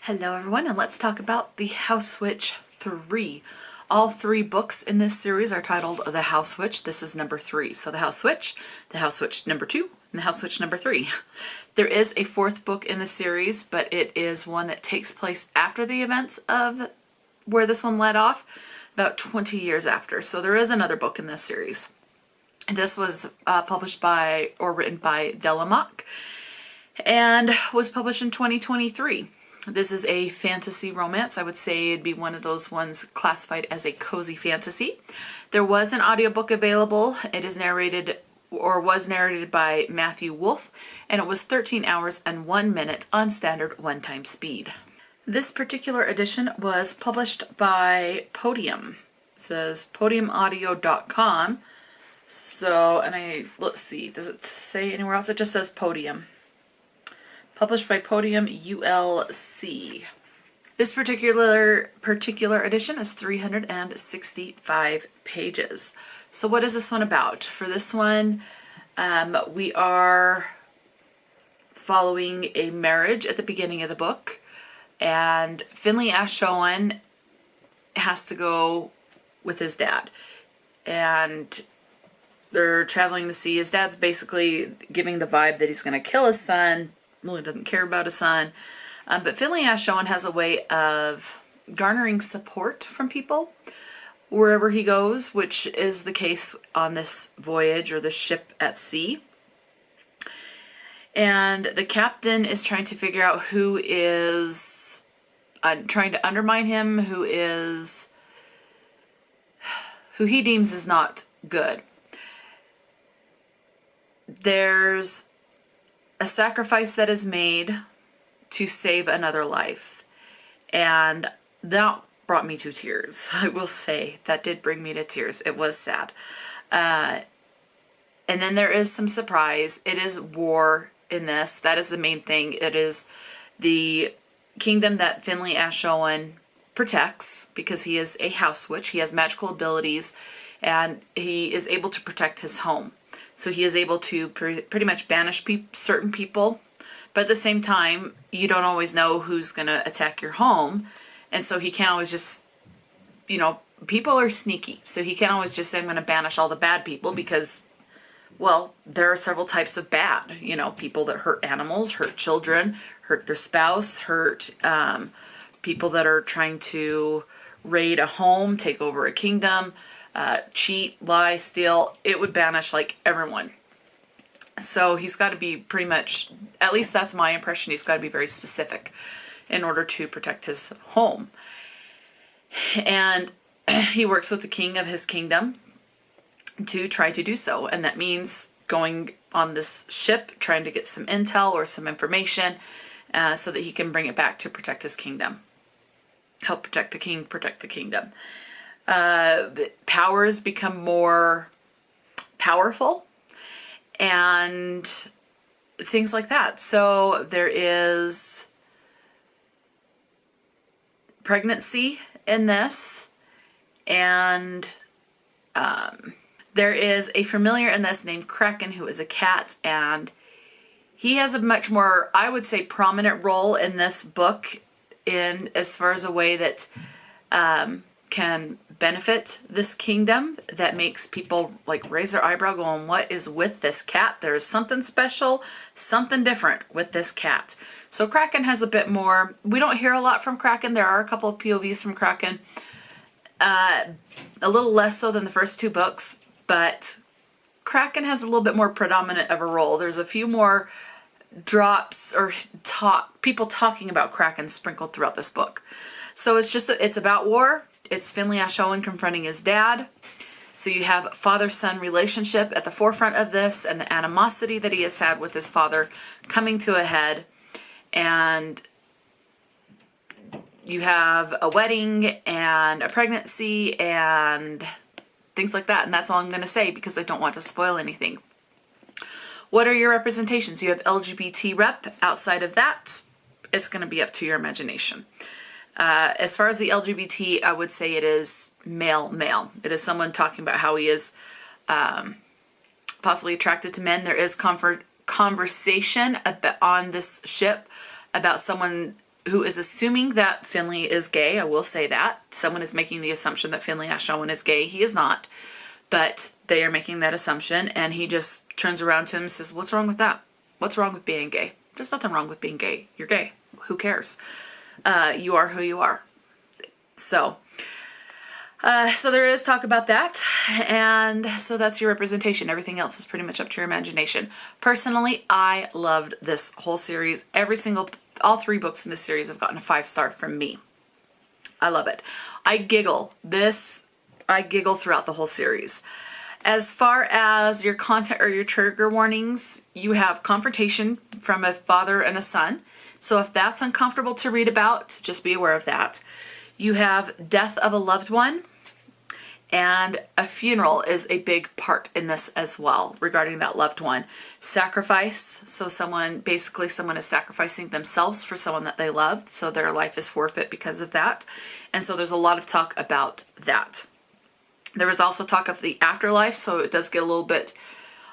Hello everyone, and let's talk about The House Witch 3. All 3 books in this series are titled The House Witch. This is number 3. So The House Witch number 2, and The House Witch number 3. There is a 4th book in the series, but it is one that takes place after the events of where this one led off, about 20 years after. So there is another book in this series. And this was published by, or written by, Delemhach, and was published in 2023. This is a fantasy romance. I would say it'd be one of those ones classified as a cozy fantasy. There was an audiobook available. It is narrated, or was narrated, by Matthew Wolfe, and it was 13 hours and 1 minute on standard one-time speed. This particular edition was published by Podium. It says podiumaudio.com. So, let's see, does it say anywhere else? It just says Podium. Published by Podium ULC. This particular edition is 365 pages. So what is this one about? For this one, we are following a marriage at the beginning of the book, and Finley Ashowan has to go with his dad, and they're traveling the sea. His dad's basically giving the vibe that he's going to kill his son. Really doesn't care about his son, but Finley Ashowan has a way of garnering support from people wherever he goes, which is the case on this voyage, or this ship at sea. And the captain is trying to figure out who is trying to undermine him, who he deems is not good. There's a sacrifice that is made to save another life, and that brought me to tears. I will say that did bring me to tears. It was sad. And then there is some surprise. It is war in this. That is the main thing. It is the kingdom that Finley Ashowan protects, because he is a house witch. He has magical abilities, and he is able to protect his home. So he is able to pretty much banish certain people, but at the same time, you don't always know who's going to attack your home. And so he can't always just, people are sneaky. So he can't always just say, I'm going to banish all the bad people, because, well, there are several types of bad. People that hurt animals, hurt children, hurt their spouse, hurt people that are trying to raid a home, take over a kingdom, cheat, lie, steal. It would banish like everyone. So he's got to be pretty much, at least that's my impression, he's got to be very specific in order to protect his home. And he works with the king of his kingdom to try to do so. And that means going on this ship, trying to get some intel or some information so that he can bring it back to protect his kingdom. Help protect the king, protect the kingdom. Powers become more powerful and things like that. So there is pregnancy in this, and there is a familiar in this named Kraken, who is a cat, and he has a much more, I would say, prominent role in this book, in as far as a way that can benefit this kingdom, that makes people like raise their eyebrow going, what is with this cat? There is something special, something different with this cat. So Kraken has a bit more, we don't hear a lot from Kraken. There are a couple of POVs from Kraken, a little less so than the first 2 books, but Kraken has a little bit more predominant of a role. There's a few more drops or people talking about Kraken sprinkled throughout this book. So it's about war. It's Finley Ashowan confronting his dad. So you have father-son relationship at the forefront of this, and the animosity that he has had with his father coming to a head. And you have a wedding and a pregnancy and things like that. And that's all I'm going to say, because I don't want to spoil anything. What are your representations? You have LGBT rep. Outside of that, it's going to be up to your imagination. As far as the LGBT, I would say it is male. It is someone talking about how he is possibly attracted to men. There is conversation on this ship about someone who is assuming that Finley is gay. I will say that. Someone is making the assumption that Finley Ashwin is gay. He is not. But they are making that assumption, and he just turns around to him and says, what's wrong with that? What's wrong with being gay? There's nothing wrong with being gay. You're gay. Who cares? You are who you are. So there is talk about that, and so that's your representation. Everything else is pretty much up to your imagination. Personally, I loved this whole series. All 3 books in this series have gotten a 5-star from me. I love it. I giggle throughout the whole series. As far as your content or your trigger warnings, you have confrontation from a father and a son. So if that's uncomfortable to read about, just be aware of that. You have death of a loved one, and a funeral is a big part in this as well regarding that loved one. Sacrifice, so someone is sacrificing themselves for someone that they loved, so their life is forfeit because of that. And so there's a lot of talk about that. There was also talk of the afterlife, so it does get a little bit,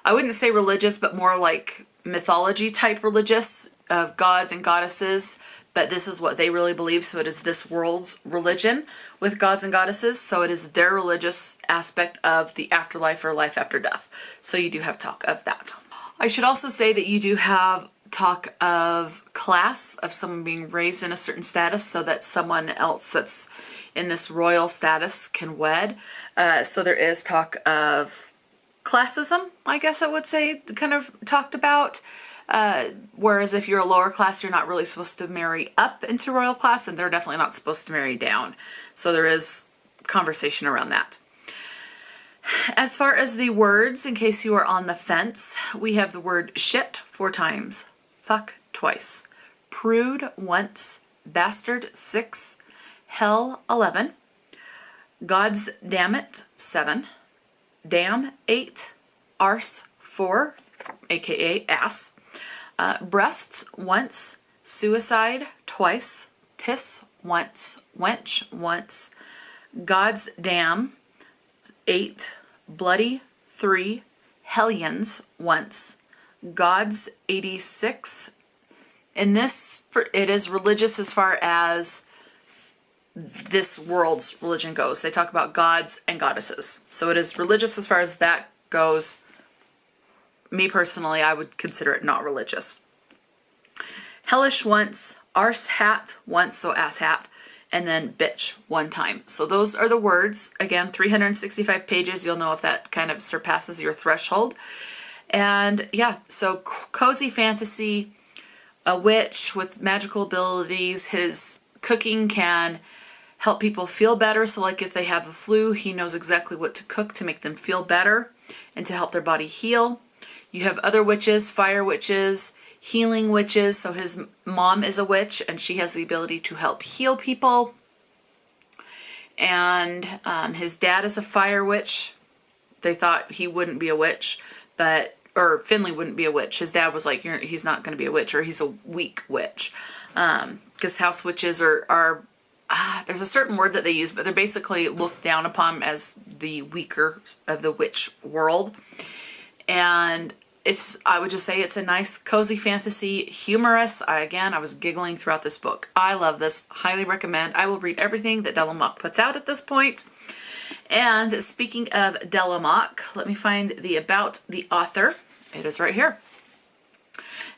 I wouldn't say religious, but more like mythology type religious, of gods and goddesses, but this is what they really believe, so it is this world's religion with gods and goddesses, so it is their religious aspect of the afterlife or life after death. So you do have talk of that. I should also say that you do have talk of class, of someone being raised in a certain status so that someone else that's in this royal status can wed. So there is talk of classism, I guess I would say, kind of talked about. Whereas if you're a lower class, you're not really supposed to marry up into royal class, and they're definitely not supposed to marry down. So there is conversation around that. As far as the words, in case you are on the fence, we have the word shit 4 times, fuck twice, prude once, bastard 6, hell 11, God's damn it 7, damn 8, arse 4, aka ass, breasts once, suicide twice, piss once, wench once, God's damn 8, bloody 3, hellions once, God's 86. In this, it is religious as far as this world's religion goes. They talk about gods and goddesses. So it is religious as far as that goes. Me personally, I would consider it not religious. Hellish once, arse hat once, so ass hat, and then bitch 1 time. So those are the words. Again, 365 pages. You'll know if that kind of surpasses your threshold. And yeah, so cozy fantasy, a witch with magical abilities. His cooking can help people feel better. So like if they have the flu, he knows exactly what to cook to make them feel better and to help their body heal. You have other witches, fire witches, healing witches. So his mom is a witch and she has the ability to help heal people. And his dad is a fire witch. They thought he wouldn't be a witch, or Finley wouldn't be a witch. His dad was like, he's not going to be a witch, or he's a weak witch. Because house witches are there's a certain word that they use, but they're basically looked down upon as the weaker of the witch world. And I would just say it's a nice, cozy fantasy, humorous. I was giggling throughout this book. I love this. Highly recommend. I will read everything that Delemhach puts out at this point. And speaking of Delemhach, let me find the about the author. It is right here.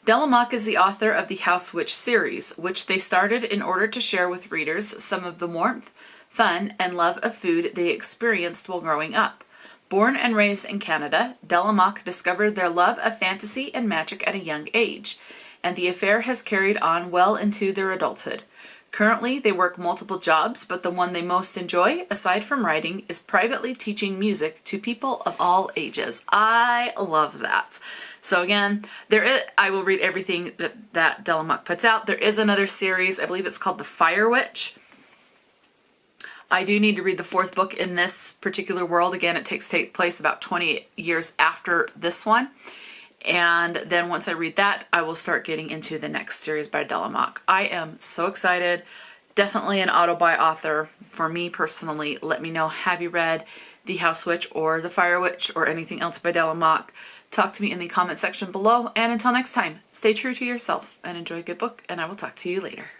Delemhach is the author of the House Witch series, which they started in order to share with readers some of the warmth, fun, and love of food they experienced while growing up. Born and raised in Canada, Delemhach discovered their love of fantasy and magic at a young age, and the affair has carried on well into their adulthood. Currently, they work multiple jobs, but the one they most enjoy, aside from writing, is privately teaching music to people of all ages. I love that. So again, I will read everything that Delemhach puts out. There is another series, I believe it's called The Fire Witch. I do need to read the 4th book in this particular world. Again, it takes place about 20 years after this one. And then once I read that, I will start getting into the next series by Delemhach. I am so excited. Definitely an auto-buy author for me personally. Let me know, have you read The House Witch or The Fire Witch or anything else by Delemhach? Talk to me in the comment section below. And until next time, stay true to yourself and enjoy a good book. And I will talk to you later.